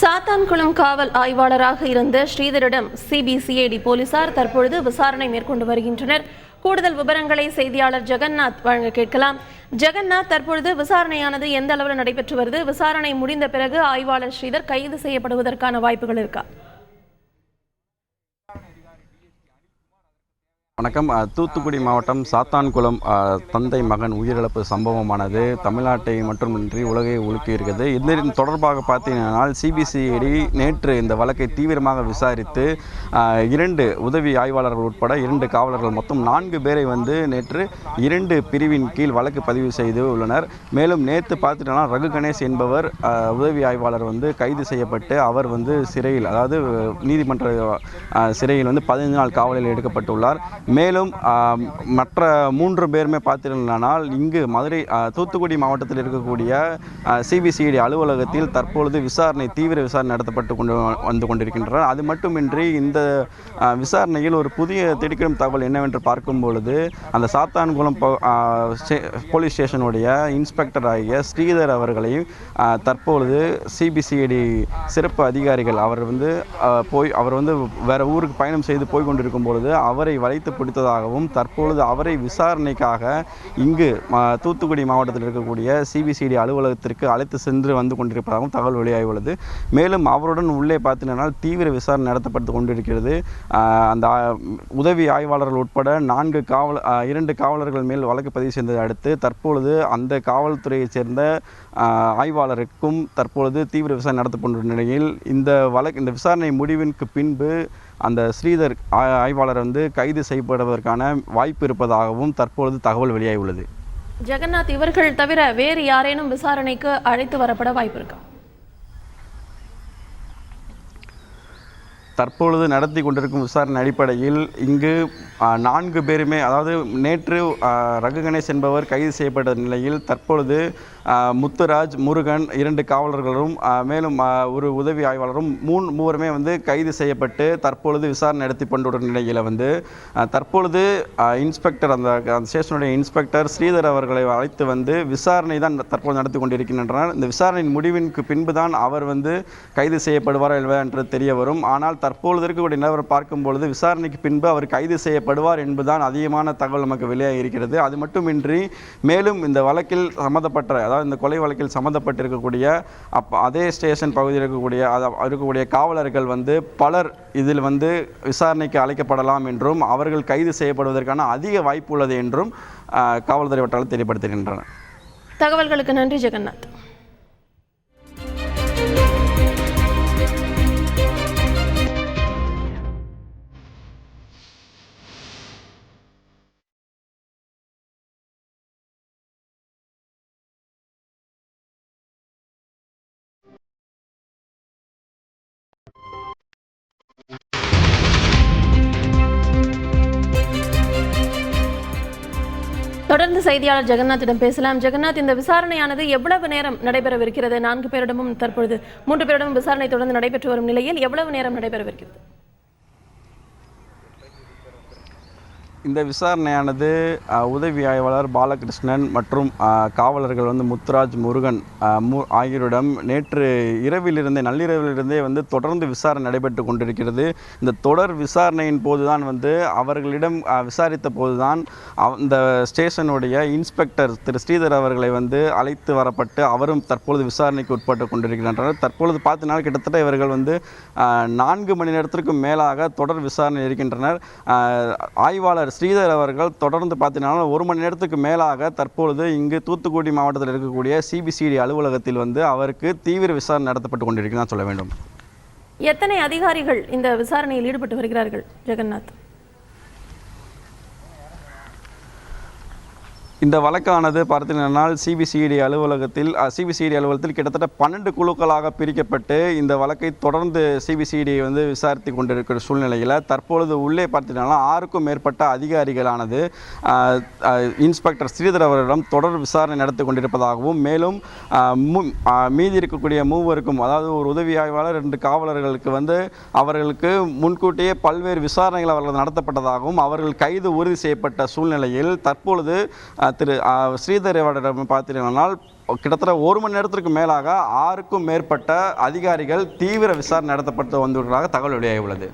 சாத்தான்குளம் காவல் ஆய்வாளராக இருந்த ஸ்ரீதரிடம் சிபிசிஐடி போலீசார் தற்பொழுது விசாரணை மேற்கொண்டு வருகின்றனர். கூடுதல் விவரங்களை செய்தியாளர் ஜெகநாத் வழங்க கேட்கலாம். ஜெகநாத், தற்பொழுது விசாரணையானது எந்த அளவில் நடைபெற்று வருது? விசாரணை முடிந்த பிறகு ஆய்வாளர் ஸ்ரீதர் கைது செய்யப்படுவதற்கான வாய்ப்புகள் இருக்கா? வணக்கம். தூத்துக்குடி மாவட்டம் சாத்தான்குளம் தந்தை மகன் உயிரிழப்பு சம்பவமானது தமிழ்நாட்டை மட்டுமின்றி உலகை உலுக்கியிருக்கிறது. இதன் தொடர்பாக பார்த்தீங்கன்னா சிபிசிஐடி நேற்று இந்த வழக்கை தீவிரமாக விசாரித்து 2 உதவி ஆய்வாளர்கள் உட்பட 2 காவலர்கள் மொத்தம் 4 பேரை நேற்று 2 பிரிவின் கீழ் வழக்கு பதிவு செய்து உள்ளனர். மேலும் நேற்று பார்த்துட்டோம்னா ரகு கணேஷ் என்பவர் உதவி ஆய்வாளர் கைது செய்யப்பட்டு அவர் சிறையில், அதாவது நீதிமன்ற சிறையில் 15 நாள் காவலில் எடுக்கப்பட்டுள்ளார். மேலும் மற்ற 3 பேருமே பார்த்தீர்களானால் இங்கு மதுரை தூத்துக்குடி மாவட்டத்தில் இருக்கக்கூடிய சிபிசிஐடி அலுவலகத்தில் தற்பொழுது தீவிர விசாரணை நடத்தப்பட்டு கொண்டிருக்கின்றனர். அது மட்டுமின்றி இந்த விசாரணையில் ஒரு புதிய திடுக்கிடும் தகவல் என்னவென்று பார்க்கும் பொழுது அந்த சாத்தான்குளம் போலீஸ் ஸ்டேஷனுடைய இன்ஸ்பெக்டர் ஆகிய ஸ்ரீதர் அவர்களையும் தற்பொழுது சிபிசிஐடி சிறப்பு அதிகாரிகள் அவர் வேற ஊருக்கு பயணம் செய்து போய் கொண்டிருக்கும் பொழுது அவரை வளைத்து பிடித்ததாகவும் தற்பொழுது அவரை விசாரணைக்காக இங்கு தூத்துக்குடி மாவட்டத்தில் இருக்கக்கூடிய சிபிசிஐடி அலுவலகத்திற்கு அழைத்து சென்று கொண்டிருப்பதாகவும் தகவல் வெளியாகியுள்ளது. மேலும் அவருடன் உள்ளே பார்த்தீங்கன்னா தீவிர விசாரணை நடத்தப்பட்டு கொண்டிருக்கிறது. அந்த உதவி ஆய்வாளர்கள் உட்பட 2 காவலர்கள் மேல் வழக்கு பதிவு செய்ததை அடுத்து தற்பொழுது அந்த காவல்துறையைச் சேர்ந்த ஆய்வாளருக்கும் தற்பொழுது தீவிர விசாரணை நடத்தப்பட்ட நிலையில் இந்த விசாரணை முடிவிற்கு பின்பு அந்த ஸ்ரீதர் ஆய்வாளர் கைது செய்யப்படுவதற்கான வாய்ப்பு இருப்பதாகவும் தற்பொழுது தகவல் வெளியாகியுள்ளது. ஜெகநாத், இவர்கள் தவிர வேறு யாரேனும் விசாரணைக்கு அழைத்து வரப்பட வாய்ப்பு இருக்கா? தற்பொழுது நடத்தி கொண்டிருக்கும் விசாரணை அடிப்படையில் இங்கு 4 பேருமே, அதாவது நேற்று ரகு கணேஷ் என்பவர் கைது செய்யப்பட்ட நிலையில் தற்பொழுது முத்துராஜ், முருகன் 2 காவலர்களும் மேலும் ஒரு உதவி ஆய்வாளரும் மூவருமே கைது செய்யப்பட்டு தற்பொழுது விசாரணை நடத்தி கொண்டுள்ள நிலையில் தற்பொழுது இன்ஸ்பெக்டர் அந்த ஸ்டேஷனுடைய இன்ஸ்பெக்டர் ஸ்ரீதர் அவர்களை அழைத்து விசாரணை தான் தற்போது நடத்தி கொண்டிருக்கின்றனர். இந்த விசாரணையின் முடிவிற்கு பின்பு தான் அவர் கைது செய்யப்படுவாரா இல்லையா என்று தெரிய வரும். ஆனால் தற்பொழுது இருக்கக்கூடிய நிலவரம் பார்க்கும்பொழுது விசாரணைக்கு பின்பு அவர் கைது செய்யப்படுவார் என்பதுதான் அதிகமான தகவல் நமக்கு வெளியாகி இருக்கிறது. அது மட்டுமின்றி மேலும் இந்த வழக்கில் சம்மந்தப்பட்ட, அதாவது இந்த கொலை வழக்கில் சம்மந்தப்பட்டிருக்கக்கூடிய அதே ஸ்டேஷன் பகுதியில் இருக்கக்கூடிய காவலர்கள் பலர் இதில் விசாரணைக்கு அழைக்கப்படலாம் என்றும் அவர்கள் கைது செய்யப்படுவதற்கான அதிக வாய்ப்பு உள்ளது என்றும் காவல்துறை வட்டாரங்கள் தெரியப்படுத்துகின்றனர். தகவல்களுக்கு நன்றி ஜெகநாத். தொடர்ந்து செய்தியாளர் ஜெகநாத்திடம் பேசலாம். ஜெகநாத், இந்த விசாரணையானது எவ்வளவு நேரம் நடைபெறவிருக்கிறது? 4 பேரிடமும் தற்பொழுது 3 பேரிடமும் விசாரணை தொடர்ந்து நடைபெற்று வரும் நிலையில் எவ்வளவு நேரம் நடைபெறவிருக்கிறது? இந்த விசாரணையானது உதவி ஆய்வாளர் பாலகிருஷ்ணன் மற்றும் காவலர்கள் முத்துராஜ், முருகன் ஆகியோரிடம் நேற்று நள்ளிரவிலிருந்தே தொடர்ந்து விசாரணை நடைபெற்று கொண்டிருக்கிறது. இந்த தொடர் விசாரணையின் போதுதான் அவர்களிடம் விசாரித்த போதுதான் அந்த ஸ்டேஷனுடைய இன்ஸ்பெக்டர் திரு ஸ்ரீதர் அவர்களை அழைத்து வரப்பட்டு அவரும் தற்பொழுது விசாரணைக்கு உட்பட்டு கொண்டிருக்கின்றனர். தற்பொழுது பார்த்தீங்கன்னா கிட்டத்தட்ட இவர்கள் 4 மணி நேரத்திற்கும் மேலாக தொடர் விசாரணை இருக்கின்றனர். ஆய்வாளர் ஸ்ரீதர் அவர்கள் தொடர்ந்து பார்த்தீங்கன்னா 1 மணி நேரத்துக்கு மேலாக தற்பொழுது இங்கு தூத்துக்குடி மாவட்டத்தில் இருக்கக்கூடிய சிபிசிஐடி அலுவலகத்தில் அவருக்கு தீவிர விசாரணை நடத்தப்பட்டு கொண்டிருக்கிறார் சொல்ல வேண்டும். எத்தனை அதிகாரிகள் இந்த விசாரணையில் ஈடுபட்டு வருகிறார்கள் ஜெகநாத்? இந்த வழக்கானது பார்த்தீங்கன்னா சிபிசிஐடி அலுவலகத்தில் கிட்டத்தட்ட 12 குழுக்களாக பிரிக்கப்பட்டு இந்த வழக்கை தொடர்ந்து சிபிசிஐடி விசாரித்து கொண்டிருக்கிற சூழ்நிலையில் தற்பொழுது உள்ளே பார்த்தீங்கன்னா 6க்கும் மேற்பட்ட அதிகாரிகளானது இன்ஸ்பெக்டர் ஸ்ரீதர் அவரிடம் தொடர் விசாரணை நடத்தி கொண்டிருப்பதாகவும் மேலும் மீதி இருக்கக்கூடிய 3 அதாவது ஒரு உதவி ஆய்வாளர் 2 காவலர்களுக்கு அவர்களுக்கு முன்கூட்டியே பல்வேறு விசாரணைகள் அவர்கள் நடத்தப்பட்டதாகவும் அவர்கள் கைது உறுதி செய்யப்பட்ட சூழ்நிலையில் தற்பொழுது திரு ஸ்ரீதர் அவரிடம் பார்த்தீங்கன்னா கிட்டத்தட்ட 1 மணி நேரத்திற்கு மேலாக 6க்கும் மேற்பட்ட அதிகாரிகள் தீவிர விசாரணை நடத்தப்பட்டு வந்துள்ளதாக தகவல் வெளியாகியுள்ளது.